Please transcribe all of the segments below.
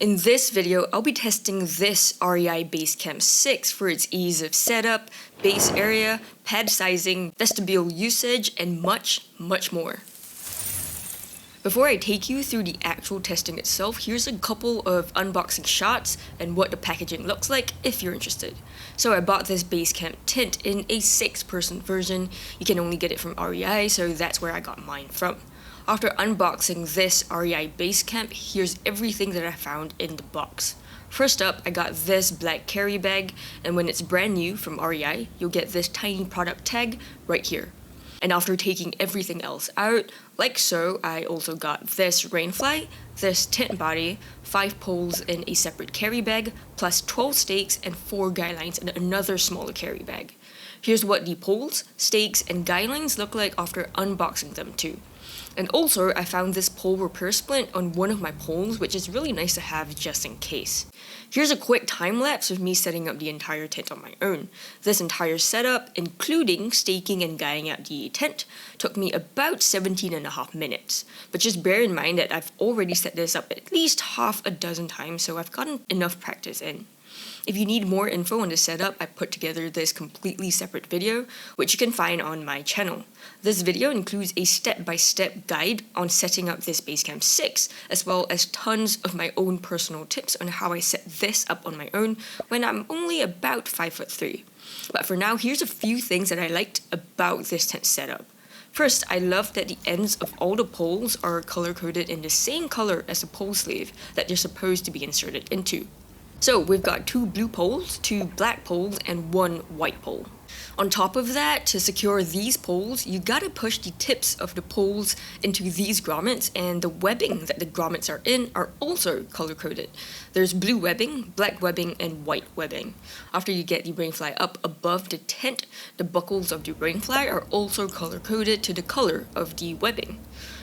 In this video, I'll be testing this REI Base Camp 6 for its ease of setup, base area, pad sizing, vestibule usage, and much, much more. Before I take you through the actual testing itself, here's a couple of unboxing shots and what the packaging looks like if you're interested. So I bought this Base Camp tent in a 6-person version. You can only get it from REI, so that's where I got mine from. After unboxing this REI Base Camp, here's everything that I found in the box. First up, I got this black carry bag, and when it's brand new from REI, you'll get this tiny product tag right here. And after taking everything else out, like so, I also got this rainfly, this tent body, 5 poles in a separate carry bag, plus 12 stakes and 4 guy lines in another smaller carry bag. Here's what the poles, stakes, and guy lines look like after unboxing them too. And also, I found this pole repair splint on one of my poles, which is really nice to have just in case. Here's a quick time lapse of me setting up the entire tent on my own. This entire setup, including staking and guying out the tent, took me about 17.5 minutes. But just bear in mind that I've already set this up at least half a dozen times, so I've gotten enough practice in. If you need more info on the setup, I put together this completely separate video, which you can find on my channel. This video includes a step-by-step guide on setting up this Base Camp 6, as well as tons of my own personal tips on how I set this up on my own when I'm only about 5'3". But for now, here's a few things that I liked about this tent setup. First, I love that the ends of all the poles are color-coded in the same color as the pole sleeve that they're supposed to be inserted into. So we've got 2 blue poles, 2 black poles, and 1 white pole. On top of that, to secure these poles, you gotta push the tips of the poles into these grommets, and the webbing that the grommets are in are also color-coded. There's blue webbing, black webbing, and white webbing. After you get the rainfly up above the tent, the buckles of the rainfly are also color-coded to the color of the webbing.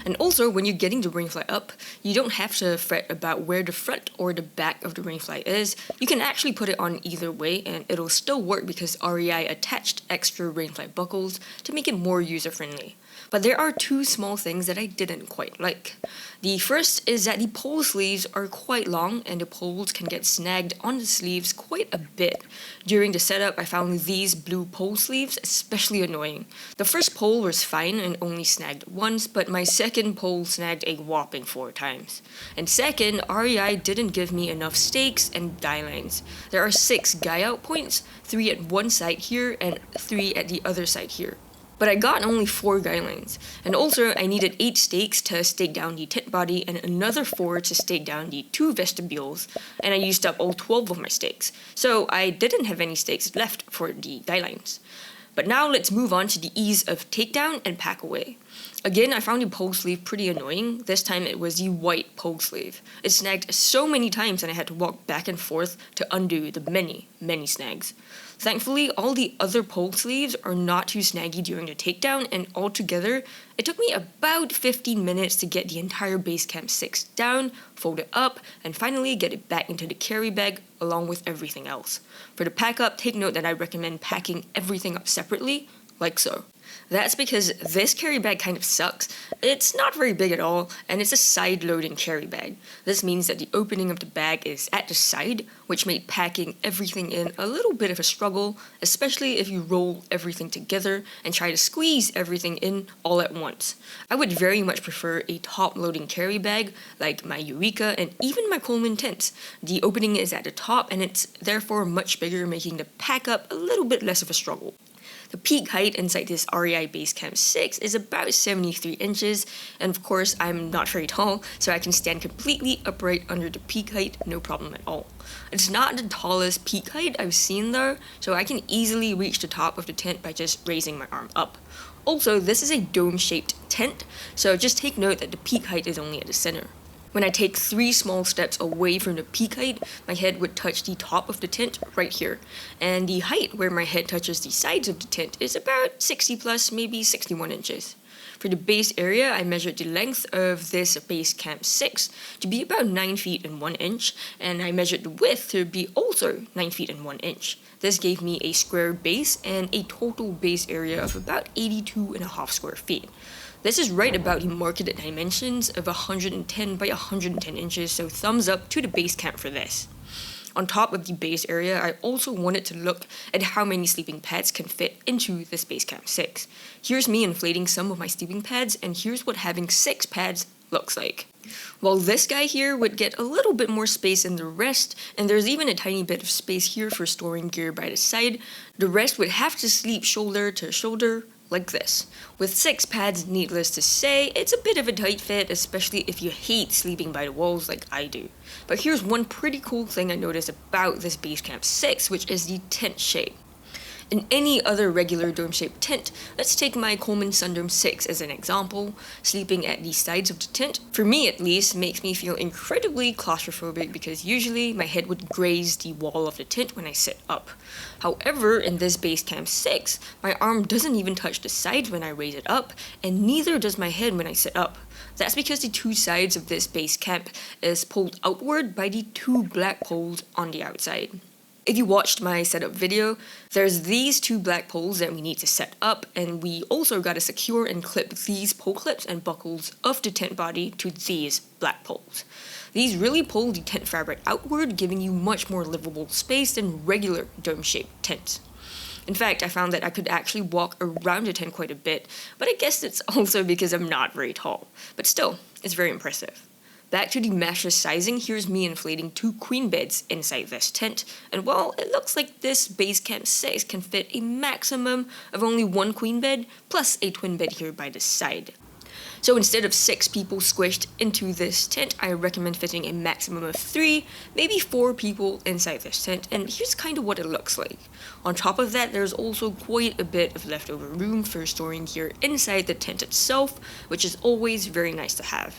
And also, when you're getting the rainfly up, you don't have to fret about where the front or the back of the rainfly is. You can actually put it on either way and it'll still work because REI attached extra rainfly buckles to make it more user-friendly. But there are 2 small things that I didn't quite like. The first is that the pole sleeves are quite long and the poles can get snagged on the sleeves quite a bit. During the setup, I found these blue pole sleeves especially annoying. The first pole was fine and only snagged once, but my second pole snagged a whopping 4 times. And second, REI didn't give me enough stakes and guy lines. There are 6 guy out points, 3 at one side here and 3 at the other side here. But I got only 4 guy lines, and also I needed 8 stakes to stake down the tent body and another 4 to stake down the 2 vestibules, and I used up all 12 of my stakes, so I didn't have any stakes left for the guy lines. But now let's move on to the ease of takedown and pack away. Again, I found the pole sleeve pretty annoying. This time it was the white pole sleeve. It snagged so many times and I had to walk back and forth to undo the many snags. Thankfully, all the other pole sleeves are not too snaggy during the takedown, and altogether, it took me about 15 minutes to get the entire Base Camp 6 down, fold it up, and finally get it back into the carry bag along with everything else. For the pack up, take note that I recommend packing everything up separately, like so. That's because this carry bag kind of sucks. It's not very big at all, and it's a side-loading carry bag. This means that the opening of the bag is at the side, which made packing everything in a little bit of a struggle, especially if you roll everything together and try to squeeze everything in all at once. I would very much prefer a top-loading carry bag, like my Eureka and even my Coleman tents. The opening is at the top, and it's therefore much bigger, making the pack up a little bit less of a struggle. The peak height inside this REI Base Camp 6 is about 73 inches, and of course I'm not very tall, so I can stand completely upright under the peak height, no problem at all. It's not the tallest peak height I've seen though, so I can easily reach the top of the tent by just raising my arm up. Also, this is a dome-shaped tent, so just take note that the peak height is only at the center. When I take 3 small steps away from the peak height, my head would touch the top of the tent right here. And the height where my head touches the sides of the tent is about 60 plus, maybe 61 inches. For the base area, I measured the length of this Base Camp 6 to be about 9 feet and 1 inch, and I measured the width to be also 9 feet and 1 inch. This gave me a square base and a total base area of about 82.5 square feet. This is right about the marketed dimensions of 110 by 110 inches, so thumbs up to the base camp for this. On top of the base area, I also wanted to look at how many sleeping pads can fit into this Base Camp 6. Here's me inflating some of my sleeping pads, and here's what having 6 pads looks like. While this guy here would get a little bit more space than the rest, and there's even a tiny bit of space here for storing gear by the side, the rest would have to sleep shoulder to shoulder like this. With 6 pads, needless to say, it's a bit of a tight fit, especially if you hate sleeping by the walls like I do. But here's one pretty cool thing I noticed about this Base Camp 6, which is the tent shape. In any other regular dome-shaped tent, let's take my Coleman Sundome 6 as an example, sleeping at the sides of the tent, for me at least, makes me feel incredibly claustrophobic because usually my head would graze the wall of the tent when I sit up. However, in this Base Camp 6, my arm doesn't even touch the sides when I raise it up, and neither does my head when I sit up. That's because the 2 sides of this base camp is pulled outward by the 2 black poles on the outside. If you watched my setup video, there's these 2 black poles that we need to set up, and we also gotta secure and clip these pole clips and buckles of the tent body to these black poles. These really pull the tent fabric outward, giving you much more livable space than regular dome-shaped tents. In fact, I found that I could actually walk around the tent quite a bit, but I guess it's also because I'm not very tall. But still, it's very impressive. Back to the mattress sizing, here's me inflating 2 queen beds inside this tent, and well, it looks like this Base Camp 6 can fit a maximum of only 1 queen bed, plus a twin bed here by the side. So instead of 6 people squished into this tent, I recommend fitting a maximum of 3, maybe 4 people inside this tent, and here's kind of what it looks like. On top of that, there's also quite a bit of leftover room for storing gear inside the tent itself, which is always very nice to have.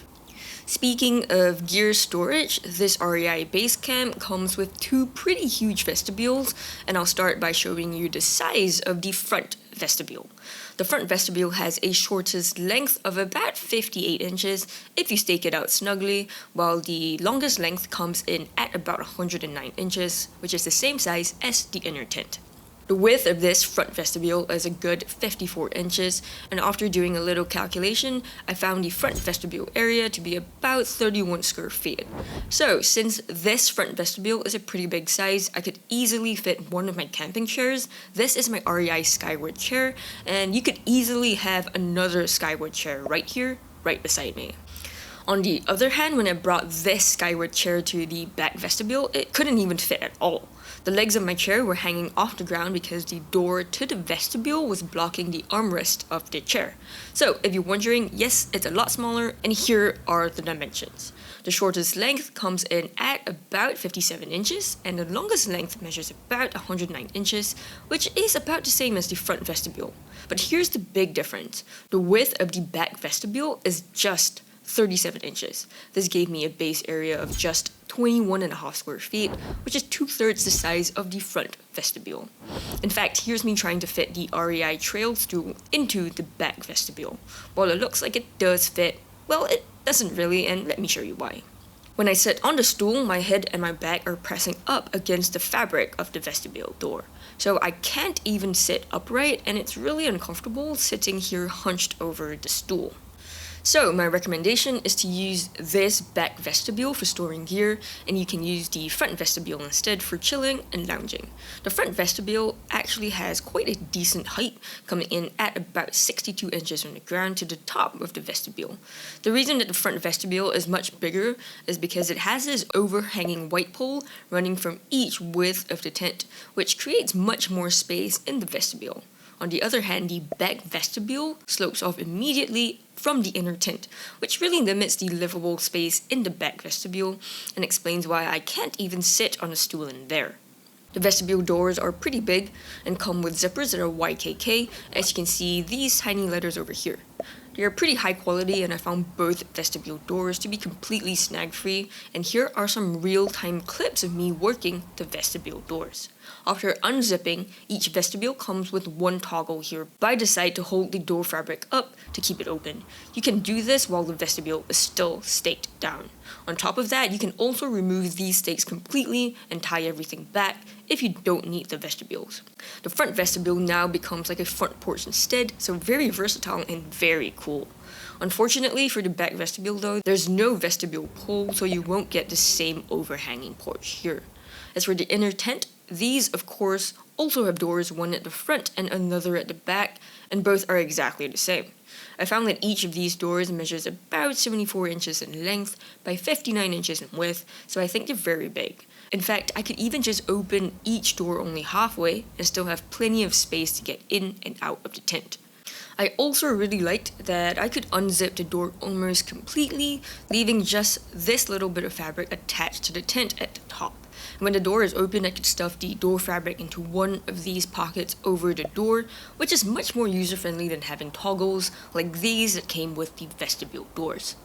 Speaking of gear storage, this REI Base Camp comes with 2 pretty huge vestibules, and I'll start by showing you the size of the front vestibule. The front vestibule has a shortest length of about 58 inches if you stake it out snugly, while the longest length comes in at about 109 inches, which is the same size as the inner tent. The width of this front vestibule is a good 54 inches, and after doing a little calculation, I found the front vestibule area to be about 31 square feet. So, since this front vestibule is a pretty big size, I could easily fit one of my camping chairs. This is my REI Skyward chair, and you could easily have another Skyward chair right here, right beside me. On the other hand, when I brought this Skyward chair to the back vestibule, it couldn't even fit at all. The legs of my chair were hanging off the ground because the door to the vestibule was blocking the armrest of the chair. So, if you're wondering, yes, it's a lot smaller, and here are the dimensions. The shortest length comes in at about 57 inches, and the longest length measures about 109 inches, which is about the same as the front vestibule. But here's the big difference. The width of the back vestibule is just 37 inches. This gave me a base area of just 21.5 square feet, which is 2/3 the size of the front vestibule. In fact, here's me trying to fit the REI trail stool into the back vestibule. While it looks like it does fit, well, it doesn't really, and let me show you why. When I sit on the stool, my head and my back are pressing up against the fabric of the vestibule door. So I can't even sit upright, and it's really uncomfortable sitting here hunched over the stool. So my recommendation is to use this back vestibule for storing gear, and you can use the front vestibule instead for chilling and lounging. The front vestibule actually has quite a decent height, coming in at about 62 inches from the ground to the top of the vestibule. The reason that the front vestibule is much bigger is because it has this overhanging white pole running from each width of the tent, which creates much more space in the vestibule. On the other hand, the back vestibule slopes off immediately from the inner tent, which really limits the livable space in the back vestibule and explains why I can't even sit on a stool in there. The vestibule doors are pretty big and come with zippers that are YKK, as you can see these tiny letters over here. They are pretty high quality, and I found both vestibule doors to be completely snag-free, and here are some real-time clips of me working the vestibule doors. After unzipping, each vestibule comes with one toggle here by the side to hold the door fabric up to keep it open. You can do this while the vestibule is still staked down. On top of that, you can also remove these stakes completely and tie everything back if you don't need the vestibules. The front vestibule now becomes like a front porch instead, so very versatile and very cool. Unfortunately for the back vestibule though, there's no vestibule pole, so you won't get the same overhanging porch here. As for the inner tent, these of course also have doors, one at the front and another at the back, and both are exactly the same. I found that each of these doors measures about 74 inches in length by 59 inches in width, so I think they're very big. In fact, I could even just open each door only halfway and still have plenty of space to get in and out of the tent. I also really liked that I could unzip the door almost completely, leaving just this little bit of fabric attached to the tent at the top. When the door is open, I could stuff the door fabric into one of these pockets over the door, which is much more user-friendly than having toggles like these that came with the vestibule doors.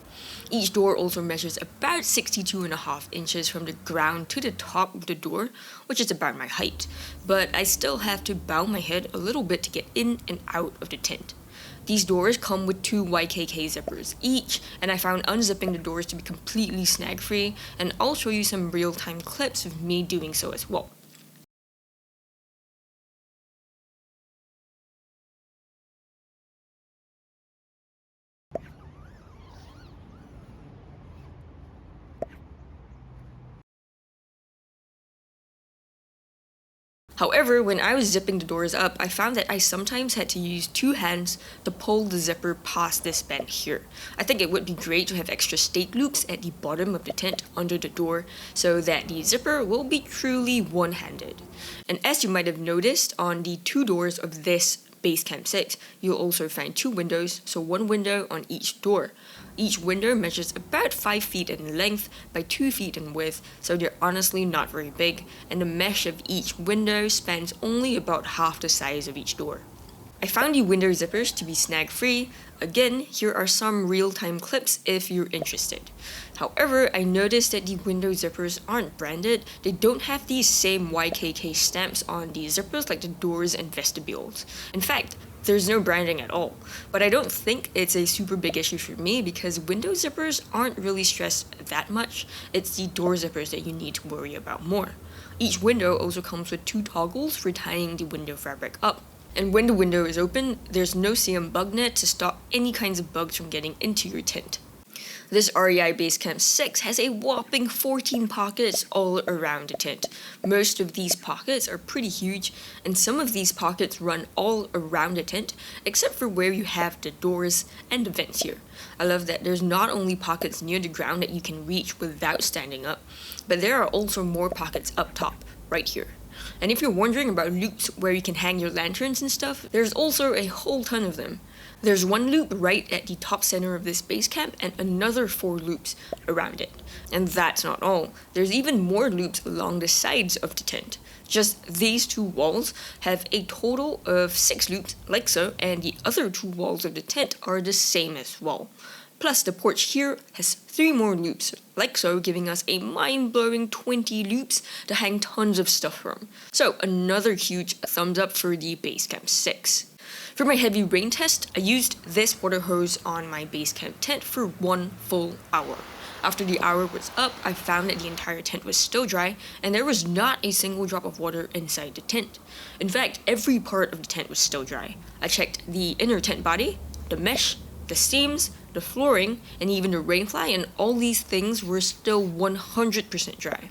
Each door also measures about 62.5 inches from the ground to the top of the door, which is about my height, but I still have to bow my head a little bit to get in and out of the tent. These doors come with 2 YKK zippers each, and I found unzipping the doors to be completely snag-free, and I'll show you some real-time clips of me doing so as well. However, when I was zipping the doors up, I found that I sometimes had to use 2 hands to pull the zipper past this bend here. I think it would be great to have extra stake loops at the bottom of the tent under the door so that the zipper will be truly one-handed. And as you might have noticed, on the 2 doors of this Base Camp 6, you'll also find 2 windows, so 1 window on each door. Each window measures about 5 feet in length by 2 feet in width, so they're honestly not very big, and the mesh of each window spans only about half the size of each door. I found the window zippers to be snag-free. Again, here are some real-time clips if you're interested. However, I noticed that the window zippers aren't branded. They don't have these same YKK stamps on the zippers like the doors and vestibules. In fact, there's no branding at all. But I don't think it's a super big issue for me because window zippers aren't really stressed that much. It's the door zippers that you need to worry about more. Each window also comes with 2 toggles for tying the window fabric up. And when the window is open, there's no CM bug net to stop any kinds of bugs from getting into your tent. This REI Base Camp 6 has a whopping 14 pockets all around the tent. Most of these pockets are pretty huge, and some of these pockets run all around the tent, except for where you have the doors and the vents here. I love that there's not only pockets near the ground that you can reach without standing up, but there are also more pockets up top, right here. And if you're wondering about loops where you can hang your lanterns and stuff, there's also a whole ton of them. There's 1 loop right at the top center of this base camp and another 4 loops around it. And that's not all. There's even more loops along the sides of the tent. Just these 2 walls have a total of 6 loops like so, and the other 2 walls of the tent are the same as well. Plus, the porch here has 3 more loops, like so, giving us a mind-blowing 20 loops to hang tons of stuff from. So, another huge thumbs up for the Base Camp 6. For my heavy rain test, I used this water hose on my Base Camp tent for 1 full hour. After the hour was up, I found that the entire tent was still dry, and there was not a single drop of water inside the tent. In fact, every part of the tent was still dry. I checked the inner tent body, the mesh, the seams, the flooring, and even the rainfly, and all these things were still 100% dry.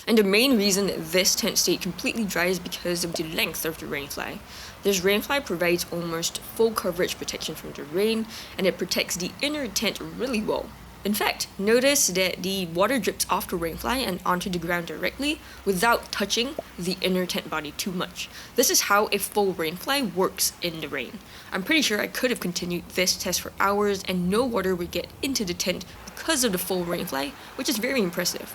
And the main reason that this tent stayed completely dry is because of the length of the rainfly. This rainfly provides almost full coverage protection from the rain, and it protects the inner tent really well. In fact, notice that the water drips off the rainfly and onto the ground directly without touching the inner tent body too much. This is how a full rainfly works in the rain. I'm pretty sure I could have continued this test for hours and no water would get into the tent because of the full rainfly, which is very impressive.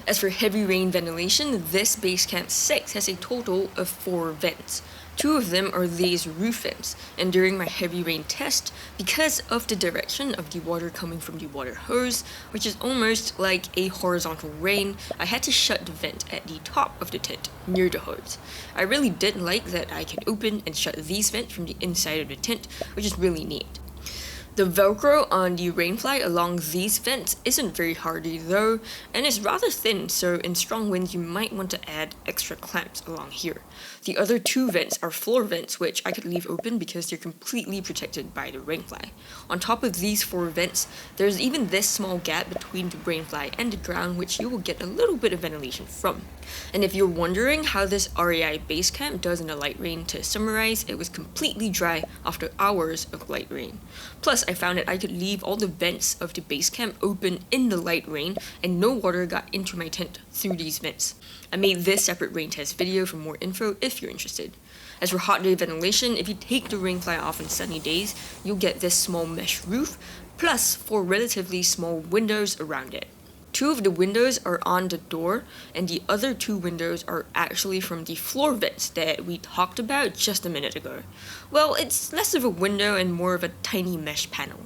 As for heavy rain ventilation, this Base Camp 6 has a total of 4 vents. 2 of them are these roof vents, and during my heavy rain test, because of the direction of the water coming from the water hose, which is almost like a horizontal rain, I had to shut the vent at the top of the tent, near the hose. I really did like that I can open and shut these vents from the inside of the tent, which is really neat. The Velcro on the rainfly along these vents isn't very hardy though, and is rather thin, so in strong winds you might want to add extra clamps along here. The other two vents are floor vents, which I could leave open because they're completely protected by the rainfly. On top of these four vents, there's even this small gap between the rainfly and the ground, which you will get a little bit of ventilation from. And if you're wondering how this REI Base Camp does in a light rain, to summarize, it was completely dry after hours of light rain. Plus, I found that I could leave all the vents of the base camp open in the light rain and no water got into my tent through these vents. I made this separate rain test video for more info if you're interested. As for hot day ventilation, if you take the rainfly off on sunny days, you'll get this small mesh roof, plus 4 relatively small windows around it. 2 of the windows are on the door, and the other 2 windows are actually from the floor vents that we talked about just a minute ago. Well, it's less of a window and more of a tiny mesh panel.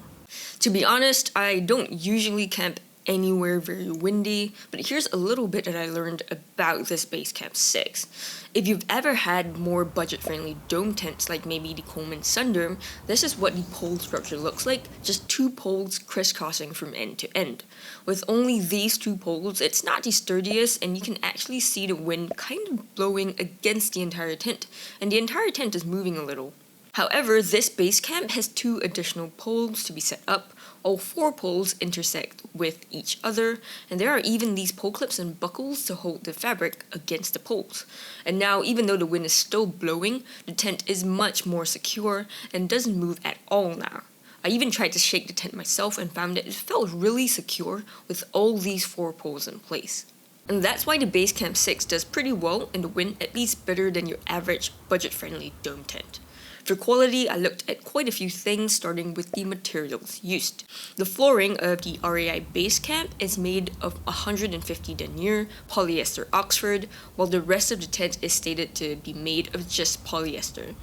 To be honest, I don't usually camp anywhere very windy, but here's a little bit that I learned about this Base Camp 6. If you've ever had more budget-friendly dome tents like maybe the Coleman Sundome, this is what the pole structure looks like, just 2 poles crisscrossing from end to end. With only these 2 poles, it's not the sturdiest, and you can actually see the wind kind of blowing against the entire tent, and the entire tent is moving a little. However, this base camp has 2 additional poles to be set up. All 4 poles intersect with each other, and there are even these pole clips and buckles to hold the fabric against the poles. And now, even though the wind is still blowing, the tent is much more secure and doesn't move at all now. I even tried to shake the tent myself and found that it felt really secure with all these 4 poles in place. And that's why the Base Camp 6 does pretty well in the wind, at least better than your average budget-friendly dome tent. For quality, I looked at quite a few things, starting with the materials used. The flooring of the REI Base Camp is made of 150 denier polyester Oxford, while the rest of the tent is stated to be made of just polyester.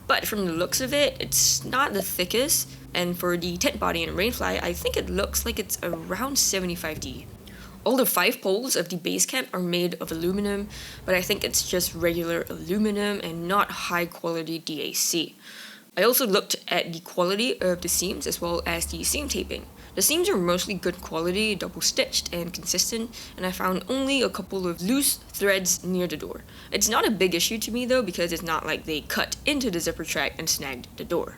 But from the looks of it, it's not the thickest, and for the tent body and rainfly, I think it looks like it's around 75D. All the 5 poles of the base camp are made of aluminum, but I think it's just regular aluminum and not high quality DAC. I also looked at the quality of the seams as well as the seam taping. The seams are mostly good quality, double stitched and consistent, and I found only a couple of loose threads near the door. It's not a big issue to me though, because it's not like they cut into the zipper track and snagged the door.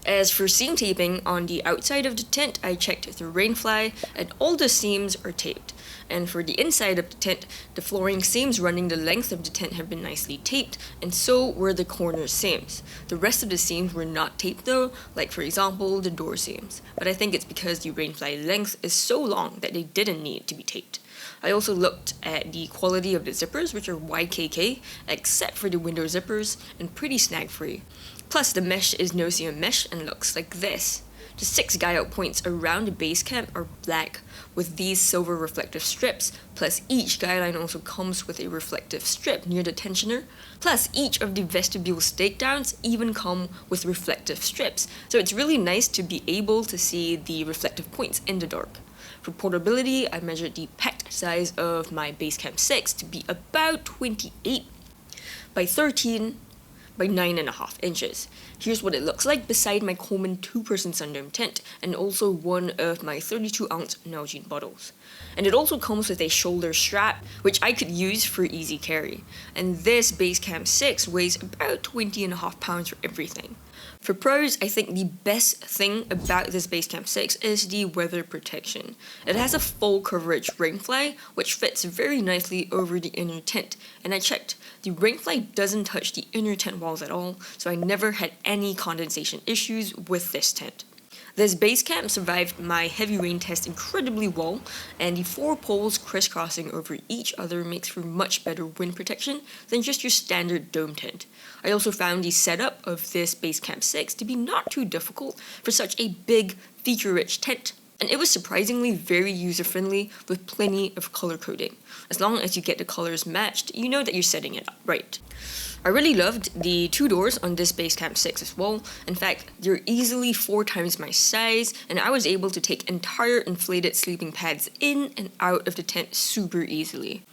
As for seam taping on the outside of the tent, I checked through rainfly and all the seams are taped. And for the inside of the tent, the flooring seams running the length of the tent have been nicely taped, and so were the corner seams. The rest of the seams were not taped though, like for example the door seams, but I think it's because the rainfly length is so long that they didn't need to be taped. I also looked at the quality of the zippers, which are YKK, except for the window zippers, and pretty snag-free. Plus the mesh is no-seam mesh and looks like this. The 6 guy-out points around the base camp are black with these silver reflective strips, plus each guideline also comes with a reflective strip near the tensioner, plus each of the vestibule stake downs even come with reflective strips, so it's really nice to be able to see the reflective points in the dark. For portability, I measured the packed size of my Base Camp 6 to be about 28 by 13 by 9.5 inches. Here's what it looks like beside my Coleman 2-person Sundome tent, and also one of my 32-ounce Nalgene bottles. And it also comes with a shoulder strap, which I could use for easy carry. And this Base Camp 6 weighs about 20.5 pounds for everything. For pros, I think the best thing about this Base Camp 6 is the weather protection. It has a full coverage rainfly, which fits very nicely over the inner tent, and I checked. The rainfly doesn't touch the inner tent walls at all, so I never had any condensation issues with this tent. This base camp survived my heavy rain test incredibly well, and the 4 poles crisscrossing over each other makes for much better wind protection than just your standard dome tent. I also found the setup of this Base Camp 6 to be not too difficult for such a big, feature-rich tent, and it was surprisingly very user-friendly with plenty of color coding. As long as you get the colors matched, you know that you're setting it up right. I really loved the 2 doors on this Base Camp 6 as well. In fact, they're easily 4 times my size, and I was able to take entire inflated sleeping pads in and out of the tent super easily.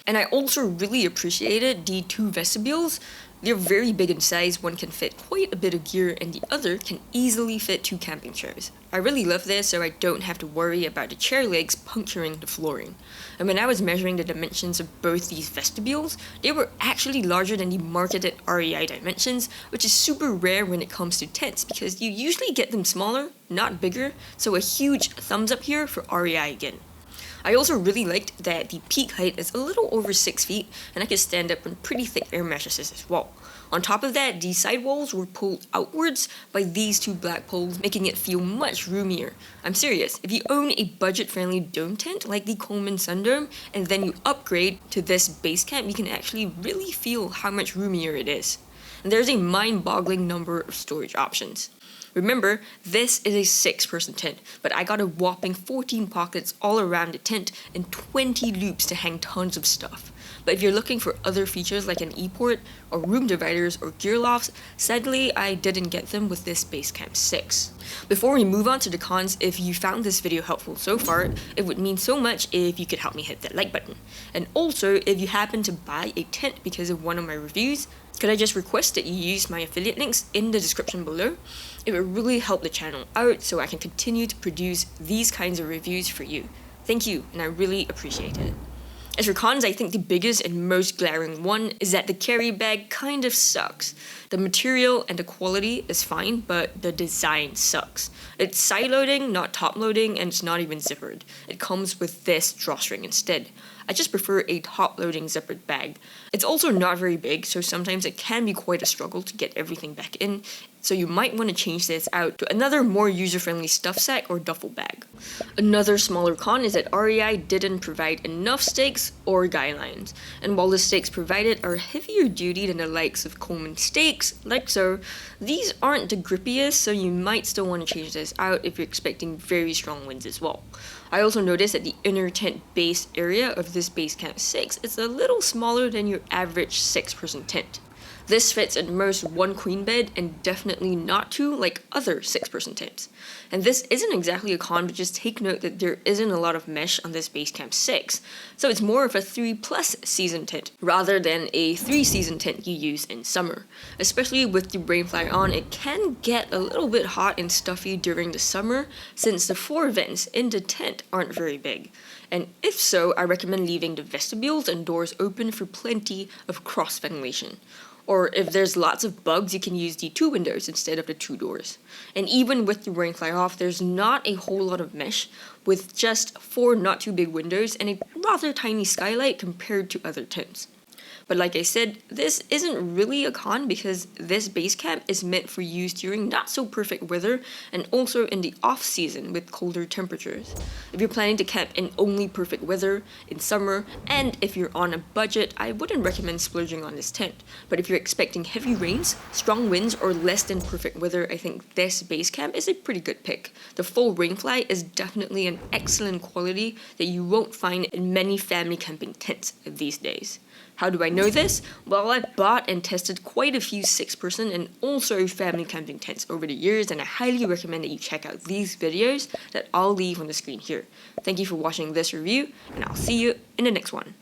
And I also really appreciated the two vestibules. They're very big in size, one can fit quite a bit of gear and the other can easily fit 2 camping chairs. I really love this so I don't have to worry about the chair legs puncturing the flooring. And when I was measuring the dimensions of both these vestibules, they were actually larger than the marketed REI dimensions, which is super rare when it comes to tents because you usually get them smaller, not bigger, so a huge thumbs up here for REI again. I also really liked that the peak height is a little over 6 feet and I could stand up on pretty thick air mattresses as well. On top of that, the sidewalls were pulled outwards by these 2 black poles, making it feel much roomier. I'm serious, if you own a budget-friendly dome tent like the Coleman Sundome and then you upgrade to this base camp, you can actually really feel how much roomier it is. And there's a mind-boggling number of storage options. Remember, this is a 6-person tent, but I got a whopping 14 pockets all around the tent and 20 loops to hang tons of stuff. But if you're looking for other features like an e-port or room dividers or gear lofts, sadly I didn't get them with this Base Camp 6. Before we move on to the cons, if you found this video helpful so far, it would mean so much if you could help me hit that like button. And also, if you happen to buy a tent because of one of my reviews, could I just request that you use my affiliate links in the description below? It would really help the channel out so I can continue to produce these kinds of reviews for you. Thank you, and I really appreciate it. As for cons, I think the biggest and most glaring one is that the carry bag kind of sucks. The material and the quality is fine, but the design sucks. It's side-loading, not top-loading, and it's not even zippered. It comes with this drawstring instead. I just prefer a top-loading zippered bag. It's also not very big, so sometimes it can be quite a struggle to get everything back in, so you might want to change this out to another more user-friendly stuff sack or duffel bag. Another smaller con is that REI didn't provide enough stakes or guy lines, and while the stakes provided are heavier duty than the likes of Coleman stakes, like so, these aren't the grippiest, so you might still want to change this out if you're expecting very strong winds as well. I also noticed that the inner tent base area of this Base Camp 6 is a little smaller than your average 6-person tent. This fits at most 1 queen bed and definitely not 2 like other 6-person tents. And this isn't exactly a con, but just take note that there isn't a lot of mesh on this Base Camp 6, so it's more of a 3+ season tent rather than a 3-season tent you use in summer. Especially with the rainfly on, it can get a little bit hot and stuffy during the summer since the 4 vents in the tent aren't very big. And if so, I recommend leaving the vestibules and doors open for plenty of cross ventilation. Or if there's lots of bugs, you can use the 2 windows instead of the 2 doors. And even with the rainfly off, there's not a whole lot of mesh, with just 4 not too big windows and a rather tiny skylight compared to other tents. But like I said, this isn't really a con because this base camp is meant for use during not so perfect weather and also in the off season with colder temperatures. If you're planning to camp in only perfect weather in summer and if you're on a budget, I wouldn't recommend splurging on this tent. But if you're expecting heavy rains, strong winds, or less than perfect weather, I think this base camp is a pretty good pick. The full rainfly is definitely an excellent quality that you won't find in many family camping tents these days. How do I know this? Well, I bought and tested quite a few 6-person and also family camping tents over the years, and I highly recommend that you check out these videos that I'll leave on the screen here. Thank you for watching this review, and I'll see you in the next one.